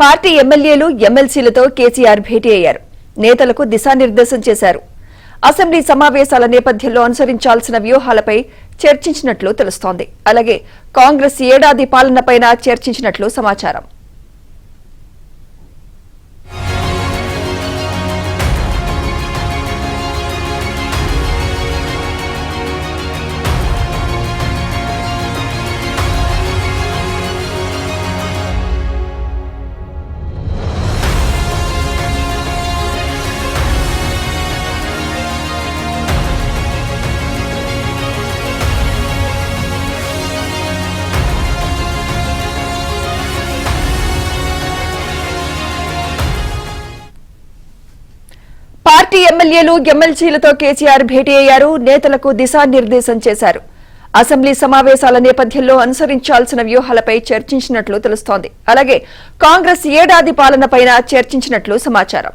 Party ఎమ్మెల్యేలు ఎమ్మెల్సీలతో కేసీఆర్ భేటీ అయ్యారు. నేతలకు దిశానిర్దేశం చేశారు. అసెంబ్లీ సమావేశాల నేపథ్యంలో అనుసరించాల్సిన వ్యూహాలపై చర్చించినట్లు తెలుస్తోంది. అలాగే కాంగ్రెస్ ఏడాది పాలనపై చర్చించినట్లు సమాచారం. పార్టీ ఎమ్మెల్యేలు ఎమ్మెల్సీలతో కేసీఆర్ భేటీ అయ్యారు. నేతలకు దిశానిర్దేశం చేశారు. అసెంబ్లీ సమావేశాల నేపథ్యంలో అనుసరించాల్సిన వ్యూహాలపై చర్చించినట్లు తెలుస్తోంది. అలాగే కాంగ్రెస్ ఏడాది పాలనపై చర్చించినట్లు సమాచారం.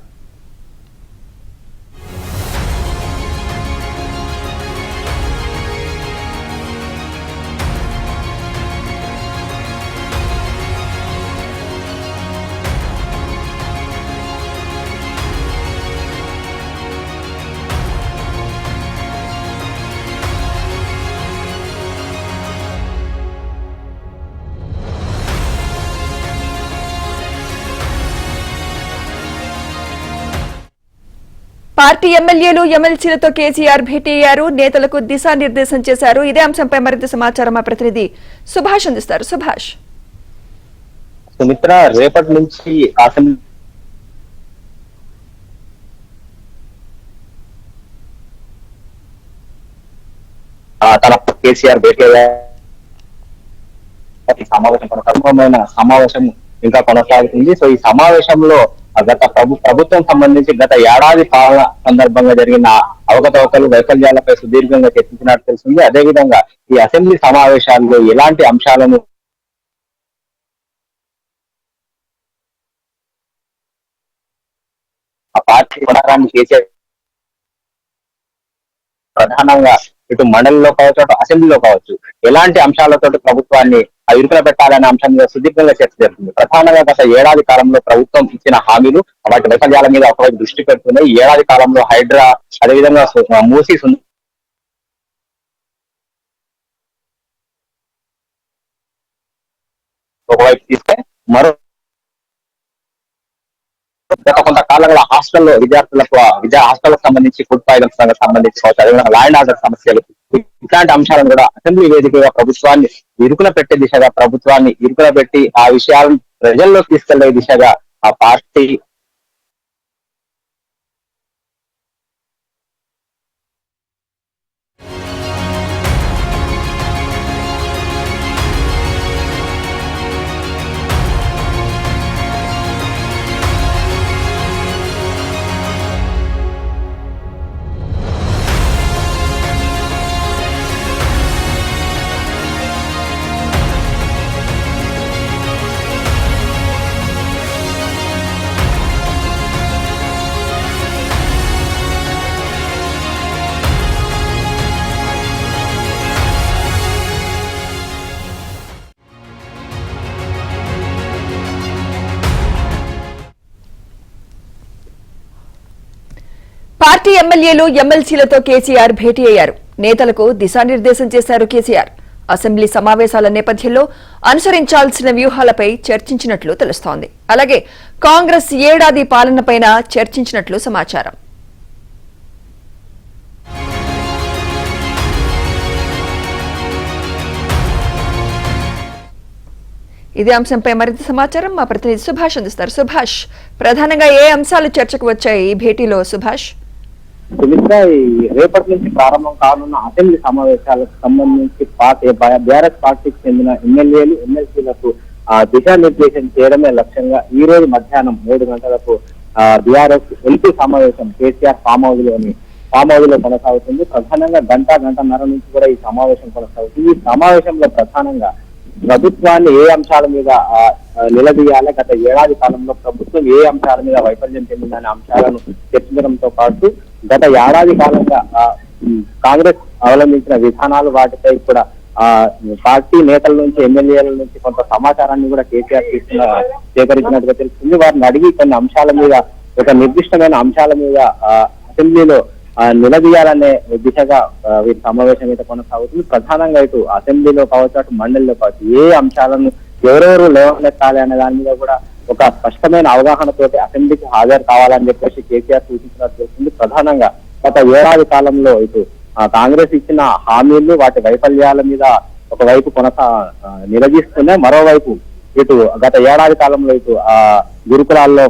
పార్టీ ఎమ్మెల్యేలు ఎమ్మెల్సీలతో కేసీఆర్ భేటీ అయ్యారు. నేతలకు దిశానిర్దేశం చేశారు. ఇదే అంశంపై మరింత సమాచారం మా ప్రతినిధి సుభాష్ అందిస్తారు. సుభాష్, సుమిత్ర, రేపటి నుంచి అసెంబ్లీ తన కేసీఆర్ భేటీ సమావేశం ఇంకా కొనసాగుతుంది. సో ఈ సమావేశంలో గత ప్రభుత్వం సంబంధించి గత ఏడాది పాలన సందర్భంగా జరిగిన అవకతవకలు, వైఫల్యాలపై సుదీర్ఘంగా చర్చించినట్టు తెలిసింది. అదేవిధంగా ఈ అసెంబ్లీ సమావేశాల్లో ఎలాంటి అంశాలను ఆ పార్టీ కొనసాగాన్ని కేసీఆర్ ప్రధానంగా ఇటు మండలిలో కావచ్చు, అటు అసెంబ్లీలో కావచ్చు, ఎలాంటి అంశాలతో ప్రభుత్వాన్ని ఇరుకున పెట్టాలనే అంశం మీద సుదీర్ఘంగా చర్చ జరుగుతుంది. ప్రధానంగా గత ఏడాది కాలంలో ప్రభుత్వం ఇచ్చిన హామీలు, వాటి వైఫల్యాల మీద ఒకవైపు దృష్టి పెడుతున్నాయి. ఈ ఏడాది కాలంలో హైడ్రా, అదేవిధంగా మూసీ ఒకవైపు తీస్తే మరో గత కొంతకాలంలో హాస్టల్లో విద్యార్థులకు హాస్టల్కి సంబంధించి ఫుడ్ పాయిజన్ సంబంధించి అదేవిధంగా లా అండ్ ఆర్డర్ సమస్యలు, ఇట్లాంటి అంశాలను కూడా అసెంబ్లీ వేదికగా ప్రభుత్వాన్ని ఇరుకున పెట్టే దిశగా, ప్రభుత్వాన్ని ఇరుకున పెట్టి ఆ విషయాలను ప్రజల్లోకి తీసుకెళ్లే దిశగా ఆ పార్టీ పార్టీ ఎమ్మెల్యేలు ఎమ్మెల్సీలతో కేసీఆర్ భేటీ అయ్యారు. నేతలకు దిశానిర్దేశం చేశారు కేసీఆర్. అసెంబ్లీ సమావేశాల నేపథ్యంలో అనుసరించాల్సిన వ్యూహాలపై చర్చించినట్లు తెలుస్తోంది. అలాగే కాంగ్రెస్ ఏడాది పాలనపై చర్చించినట్లు సమాచారం. ఇదే అంశంపై మరింత సమాచారం మా ప్రతినిధి సుభాష్ అందిస్తారు. సుభాష్, ప్రధానంగా ఏ అంశాలు చర్చకు వచ్చాయి ఈ భేటీలో? సుభాష్, సుమిత్ర, రేపటి నుంచి ప్రారంభం కానున్న అసెంబ్లీ సమావేశాలకు సంబంధించి బీఆర్ఎస్ పార్టీకి చెందిన ఎమ్మెల్యేలు ఎమ్మెల్సీలకు దిశానిర్దేశం చేయడమే లక్ష్యంగా ఈ రోజు మధ్యాహ్నం 3 గంటలకు బీఆర్ఎస్ ఎంపీ సమావేశం కేసీఆర్ ఫామ్ హౌస్ లో కొనసాగుతుంది. ప్రధానంగా గంటన్నర నుంచి కూడా ఈ సమావేశం కొనసాగుతుంది. ఈ సమావేశంలో ప్రధానంగా ప్రభుత్వాన్ని ఏ అంశాల మీద నిలదీయాలి, గత ఏడాది కాలంలో ప్రభుత్వం ఏ అంశాల మీద వైఫల్యం చెందిందనే అంశాలను చర్చించడంతో పాటు గత ఏడాది కాలంగా కాంగ్రెస్ అవలంబించిన విధానాలు, వాటిపై కూడా పార్టీ నేతల నుంచి ఎమ్మెల్యేల నుంచి కొంత సమాచారాన్ని కూడా కేసీఆర్ సేకరించినట్టుగా తెలుస్తుంది. వారిని అడిగి కొన్ని అంశాల మీద, ఒక నిర్దిష్టమైన అంశాల మీద అసెంబ్లీలో నిలదీయాలనే దిశగా వీరి సమావేశం అయితే కొనసాగుతుంది. ప్రధానంగా ఇటు అసెంబ్లీలో కావచ్చు, అటు మండలిలో కావచ్చు, ఏ అంశాలను ఎవరెవరు లేవనెత్తాలి అనే దాని మీద కూడా ఒక స్పష్టమైన అవగాహనతోటి అసెంబ్లీకి హాజరు కావాలని చెప్పేసి కేసీఆర్ సూచించినట్టు తెలుస్తుంది. ప్రధానంగా గత ఏడాది కాలంలో ఇటు కాంగ్రెస్ ఇచ్చిన హామీలు, వాటి వైఫల్యాల మీద ఒకవైపు నిలదీస్తూనే, మరోవైపు ఇటు గత ఏడాది కాలంలో ఇటు గురుకులాల్లో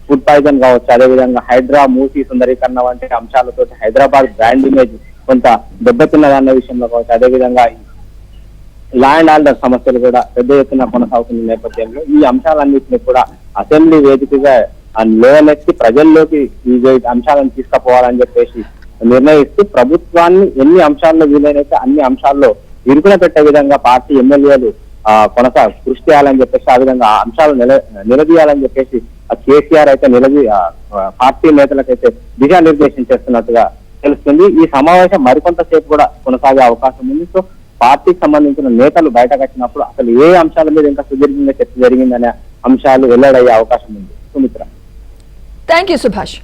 ఫుడ్ పాయిజన్ కావచ్చు, అదేవిధంగా హైడ్రా మూసీ సుందరీకరణ వంటి అంశాలతో హైదరాబాద్ బ్రాండ్ ఇమేజ్ కొంత దెబ్బతిన్నదన్న విషయంలో కావచ్చు, అదేవిధంగా లా అండ్ ఆర్డర్ సమస్యలు కూడా పెద్ద ఎత్తున కొనసాగుతున్న నేపథ్యంలో ఈ అంశాలన్నింటినీ కూడా అసెంబ్లీ వేదికగా లేవనెత్తి ప్రజల్లోకి ఈ అంశాలను తీసుకుపోవాలని చెప్పేసి నిర్ణయిస్తూ ప్రభుత్వాన్ని ఎన్ని అంశాల్లో వీలైనైతే అన్ని అంశాల్లో ఇరుకున పెట్టే విధంగా పార్టీ ఎమ్మెల్యేలు కృషి చేయాలని చెప్పేసి, ఆ విధంగా ఆ అంశాలు నిలదీయాలని చెప్పేసి కేసీఆర్ అయితే పార్టీ నేతలకైతే దిశానిర్దేశం చేస్తున్నట్టుగా తెలుస్తుంది. ఈ సమావేశం మరికొంతసేపు కూడా కొనసాగే అవకాశం ఉంది. సో పార్టీకి సంబంధించిన నేతలు బయటకు వచ్చినప్పుడు అసలు ఏ అంశాల మీద ఇంకా సుదీర్ఘంగా చర్చ జరిగిందనే అంశాలు వెల్లడయ్యే అవకాశం ఉంది. సుమిత్ర. Thank you Subhash.